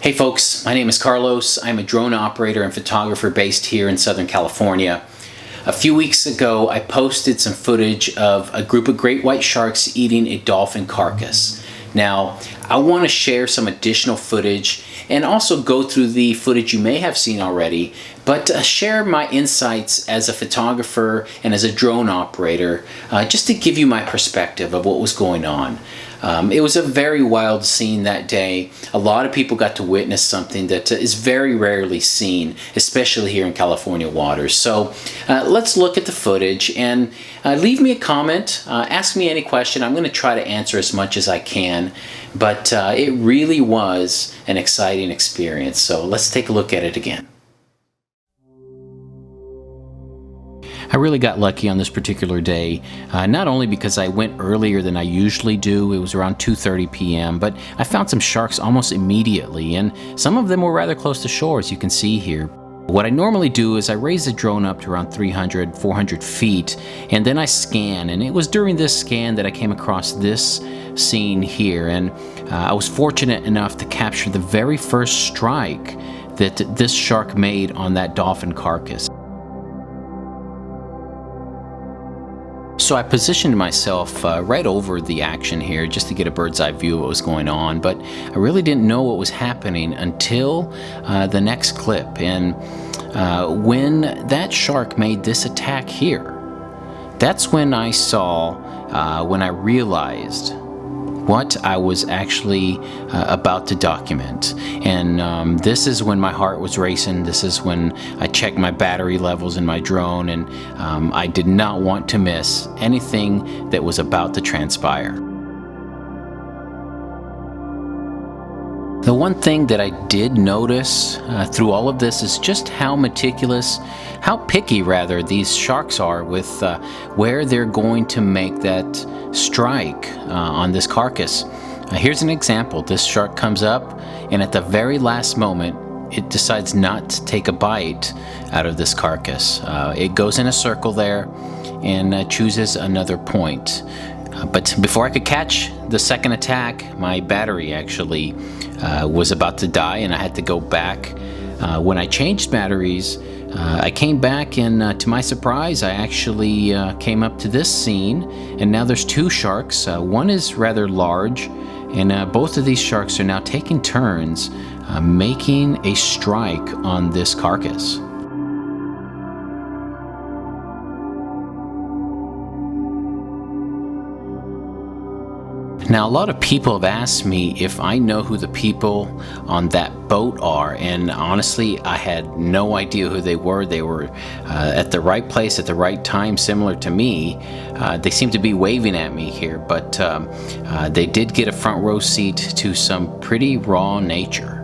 Hey folks, my name is Carlos. I'm a drone operator and photographer based here in Southern California. A few weeks ago, I posted some footage of a group of great white sharks eating a dolphin carcass. Now, I want to share some additional footage and also go through the footage you may have seen already, but share my insights as a photographer and as a drone operator, just to give you my perspective of what was going on. It was a very wild scene that day. A lot of people got to witness something that is very rarely seen, especially here in California waters. So let's look at the footage and leave me a comment, ask me any question. I'm going to try to answer as much as I can, but it really was an exciting experience. So let's take a look at it again. I really got lucky on this particular day, not only because I went earlier than I usually do, it was around 2:30 p.m., but I found some sharks almost immediately, and some of them were rather close to shore, as you can see here. What I normally do is I raise the drone up to around 300, 400 feet, and then I scan, and it was during this scan that I came across this scene here, and I was fortunate enough to capture the very first strike that this shark made on that dolphin carcass. So I positioned myself right over the action here just to get a bird's eye view of what was going on, but I really didn't know what was happening until the next clip. And when that shark made this attack here, that's when I saw, when I realized what I was actually about to document. And this is when my heart was racing. This is when I checked my battery levels in my drone, and I did not want to miss anything that was about to transpire. The one thing that I did notice through all of this is just how meticulous, how picky rather, these sharks are with where they're going to make that strike on this carcass. Here's an example. This shark comes up, and at the very last moment, it decides not to take a bite out of this carcass. It goes in a circle there and chooses another point. But before I could catch the second attack, my battery actually was about to die, and I had to go back. When I changed batteries, I came back, and to my surprise, I actually came up to this scene, and now there's two sharks. One is rather large, and both of these sharks are now taking turns making a strike on this carcass. Now, a lot of people have asked me if I know who the people on that boat are, and honestly, I had no idea who they were. They were at the right place at the right time, similar to me. They seem to be waving at me here, but they did get a front row seat to some pretty raw nature.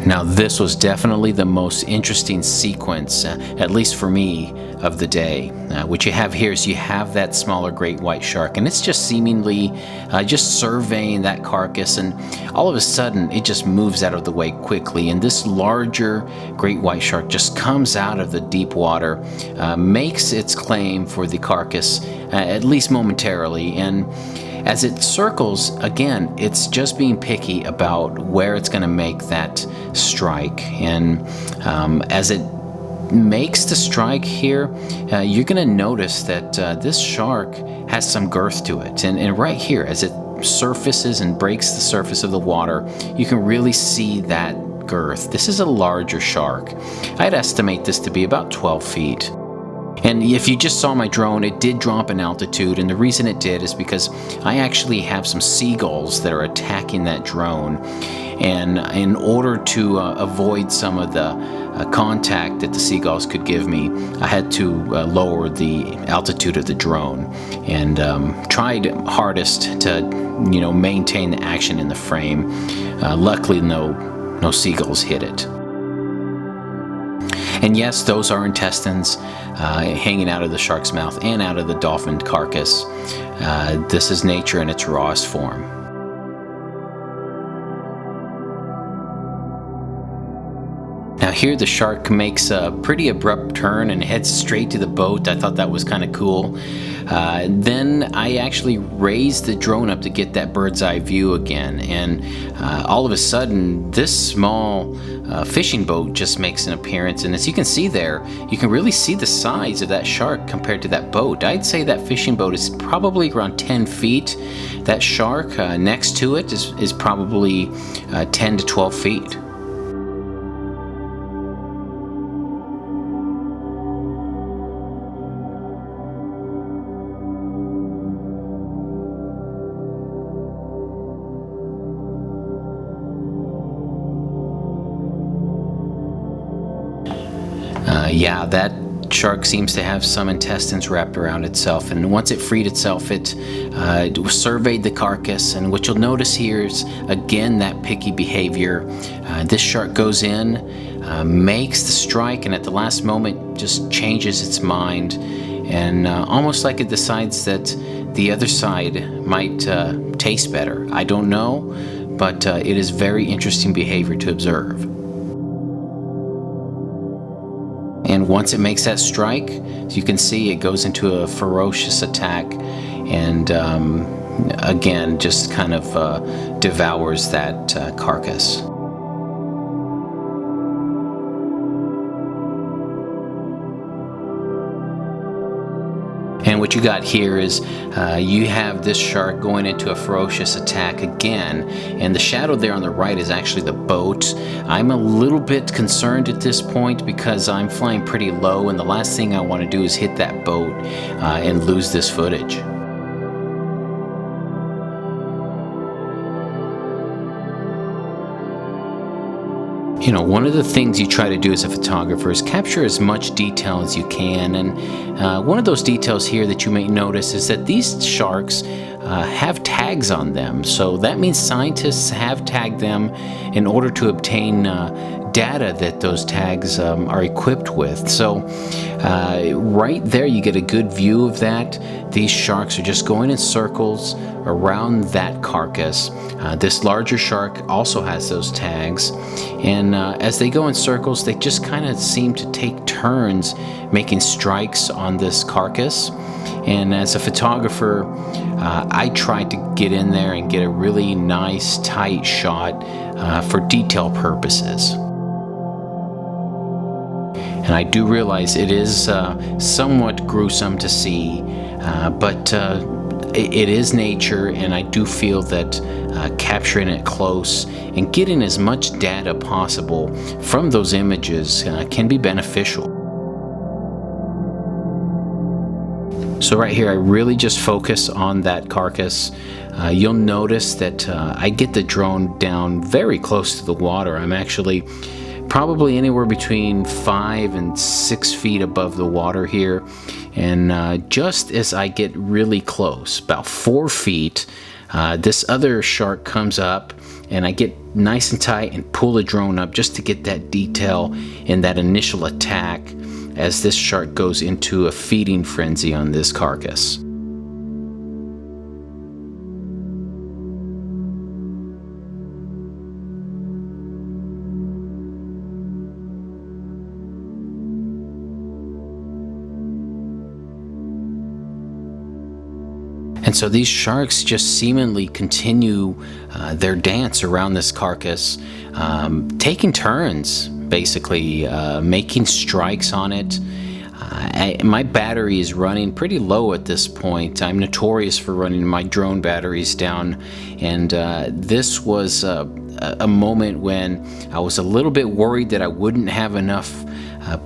Now, this was definitely the most interesting sequence, at least for me, of the day. What you have here is you have that smaller great white shark, and it's just seemingly just surveying that carcass, and all of a sudden it just moves out of the way quickly, and this larger great white shark just comes out of the deep water, makes its claim for the carcass, at least momentarily, and as it circles, again, it's just being picky about where it's going to make that strike. And as it makes the strike here, you're going to notice that this shark has some girth to it. And right here, as it surfaces and breaks the surface of the water, you can really see that girth. This is a larger shark. I'd estimate this to be about 12 feet. And if you just saw my drone, it did drop in altitude, and the reason it did is because I actually have some seagulls that are attacking that drone, and in order to avoid some of the contact that the seagulls could give me, I had to lower the altitude of the drone, and tried hardest to maintain the action in the frame. Luckily, no seagulls hit it. And yes, those are intestines hanging out of the shark's mouth and out of the dolphin carcass. This is nature in its rawest form. Now here the shark makes a pretty abrupt turn and heads straight to the boat. I thought that was kind of cool. Then I actually raised the drone up to get that bird's eye view again, and all of a sudden this small fishing boat just makes an appearance, and as you can see there, you can really see the size of that shark compared to that boat. I'd say that fishing boat is probably around 10 feet. That shark next to it is probably 10 to 12 feet. Yeah, that shark seems to have some intestines wrapped around itself, and once it freed itself, it surveyed the carcass, and what you'll notice here is, again, that picky behavior. This shark goes in, makes the strike, and at the last moment just changes its mind, and almost like it decides that the other side might taste better. I don't know, but it is very interesting behavior to observe. And once it makes that strike, as you can see, it goes into a ferocious attack, and again, just kind of devours that carcass. And what you got here is you have this shark going into a ferocious attack again, and the shadow there on the right is actually the boat. I'm a little bit concerned at this point because I'm flying pretty low, and the last thing I want to do is hit that boat and lose this footage. You know, one of the things you try to do as a photographer is capture as much detail as you can, and one of those details here that you may notice is that these sharks have tags on them. So that means scientists have tagged them in order to obtain data that those tags are equipped with. So right there you get a good view of that. These sharks are just going in circles around that carcass. This larger shark also has those tags, and as they go in circles, they just kind of seem to take turns making strikes on this carcass. And as a photographer, I tried to get in there and get a really nice tight shot for detail purposes. And I do realize it is somewhat gruesome to see, but it is nature, and I do feel that capturing it close and getting as much data possible from those images can be beneficial. So right here, I really just focus on that carcass. You'll notice that I get the drone down very close to the water. I'm actually probably anywhere between 5 and 6 feet above the water here. And just as I get really close, about 4 feet, this other shark comes up, and I get nice and tight and pull the drone up just to get that detail in that initial attack as this shark goes into a feeding frenzy on this carcass. And so these sharks just seemingly continue their dance around this carcass, taking turns, basically making strikes on it. My battery is running pretty low at this point. I'm notorious for running my drone batteries down, and this was a moment when I was a little bit worried that I wouldn't have enough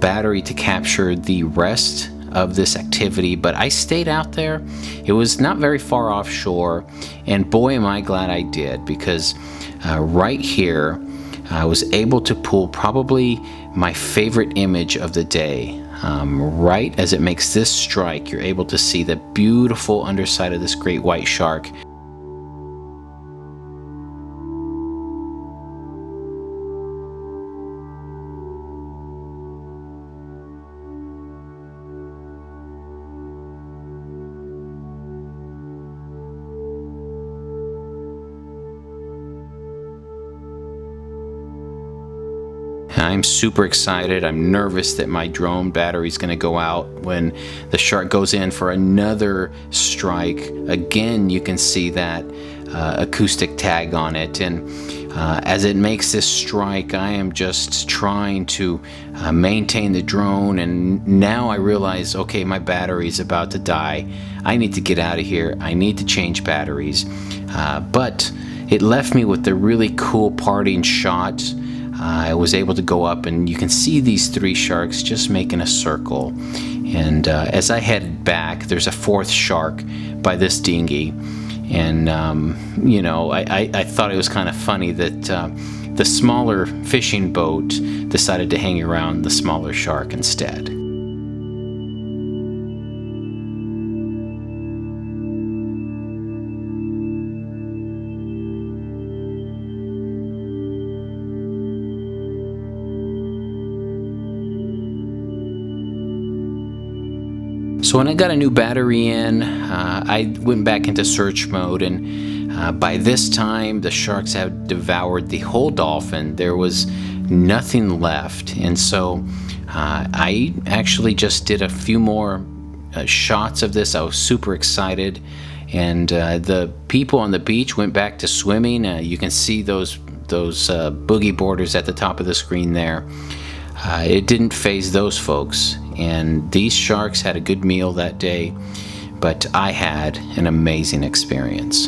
battery to capture the rest of this activity, but I stayed out there. It was not very far offshore, and boy am I glad I did, because right here I was able to pull probably my favorite image of the day. Right as it makes this strike, you're able to see the beautiful underside of this great white shark. I'm super excited. I'm nervous that my drone battery is going to go out when the shark goes in for another strike. Again, you can see that acoustic tag on it, and as it makes this strike, I am just trying to maintain the drone, and now I realize, okay, my battery is about to die. I need to get out of here. I need to change batteries. But it left me with a really cool parting shot. I was able to go up, and you can see these 3 sharks just making a circle. And as I headed back, there's a 4th shark by this dinghy. And, you know, I thought it was kind of funny that the smaller fishing boat decided to hang around the smaller shark instead. So when I got a new battery in, I went back into search mode, and by this time the sharks had devoured the whole dolphin. There was nothing left, and so I actually just did a few more shots of this. I was super excited, and the people on the beach went back to swimming. You can see those boogie boarders at the top of the screen there. It didn't faze those folks, and these sharks had a good meal that day, but I had an amazing experience.